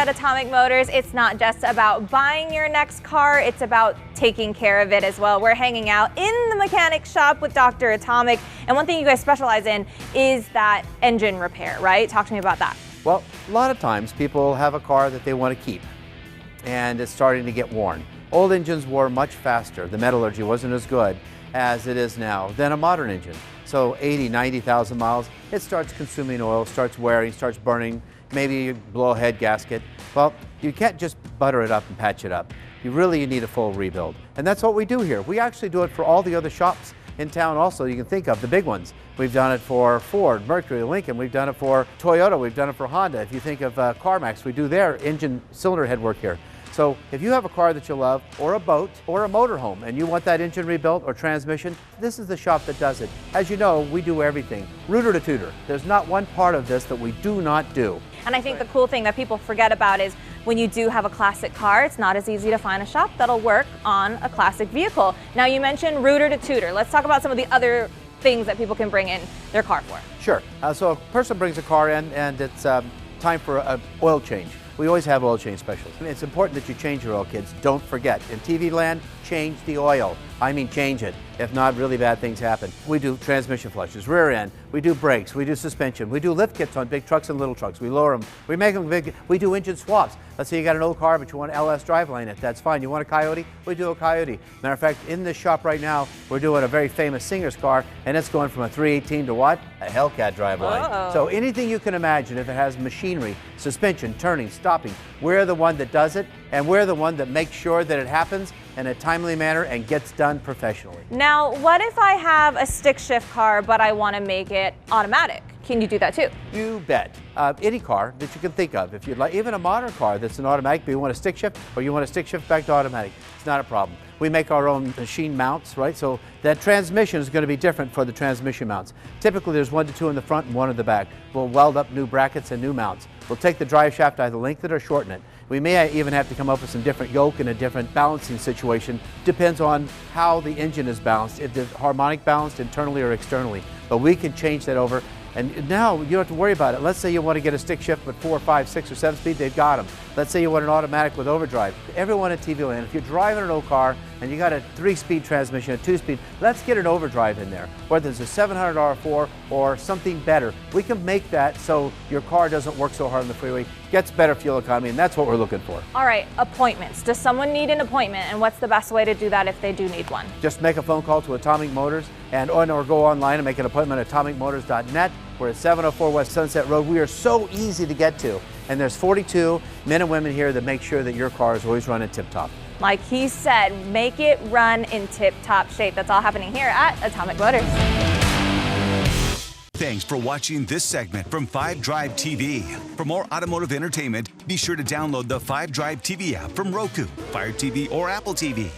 at Atomic Motors, it's not just about buying your next car, it's about taking care of it as well. We're hanging out in the mechanic shop with Dr. Atomic, and one thing you guys specialize in is that engine repair, right? Talk to me about that. Well, a lot of times people have a car that they want to keep, and it's starting to get worn. Old engines wore much faster. The metallurgy wasn't as good as it is now than a modern engine. So 80, 90,000 miles, it starts consuming oil, starts wearing, starts burning, maybe you blow a head gasket. Well, you can't just butter it up and patch it up. You need a full rebuild. And that's what we do here. We actually do it for all the other shops in town also. You can think of the big ones. We've done it for Ford, Mercury, Lincoln. We've done it for Toyota. We've done it for Honda. If you think of CarMax, we do their engine cylinder head work here. So if you have a car that you love, or a boat, or a motorhome, and you want that engine rebuilt or transmission, this is the shop that does it. As you know, we do everything, rooter to tooter. There's not one part of this that we do not do. And I think the cool thing that people forget about is when you do have a classic car, it's not as easy to find a shop that'll work on a classic vehicle. Now you mentioned rooter to tooter. Let's talk about some of the other things that people can bring in their car for. Sure. So a person brings a car in and it's time for an oil change. We always have oil change specialists. It's important that you change your oil, kids. Don't forget. In TV land, change the oil. I mean change it. If not, really bad things happen. We do transmission flushes, rear end, we do brakes, we do suspension, we do lift kits on big trucks and little trucks. We lower them, we make them big, we do engine swaps. Let's say you got an old car but you want an LS driveline in it, that's fine. You want a Coyote? We do a Coyote. Matter of fact, in this shop right now, we're doing a very famous Singer's car, and it's going from a 318 to what? A Hellcat driveline. Oh. So anything you can imagine, if it has machinery, suspension, turning, stopping, we're the one that does it, and we're the one that makes sure that it happens in a timely manner and gets done professionally. Now, what if I have a stick shift car, but I want to make it automatic? Can you do that too? You bet. Any car that you can think of, if you'd like, even a modern car that's an automatic, but you want a stick shift or you want a stick shift back to automatic, it's not a problem. We make our own machine mounts, right? So that transmission is going to be different for the transmission mounts. Typically there's 1 to 2 in the front and 1 in the back. We'll weld up new brackets and new mounts. We'll take the drive shaft, either lengthen it or shorten it. We may even have to come up with some different yoke and a different balancing situation. Depends on how the engine is balanced, if it's harmonic balanced internally or externally. But we can change that over. And now you don't have to worry about it. Let's say you want to get a stick shift with 4, 5, 6, or 7 speed, they've got them. Let's say you want an automatic with overdrive. Everyone at TV land, if you're driving an old car and you got a 3-speed transmission, a 2-speed, let's get an overdrive in there. Whether it's a 700 R4 or something better, we can make that so your car doesn't work so hard on the freeway, gets better fuel economy, and that's what we're looking for. All right, appointments. Does someone need an appointment, and what's the best way to do that if they do need one? Just make a phone call to Atomic Motors or go online and make an appointment at atomicmotors.net. We're at 704 West Sunset Road. We are so easy to get to, and there's 42 men and women here that make sure that your car is always running tip-top. Like he said, make it run in tip-top shape. That's all happening here at Atomic Motors. Thanks for watching this segment from 5DRVtv. For more automotive entertainment, be sure to download the 5DRVtv app from Roku, Fire TV, or Apple TV.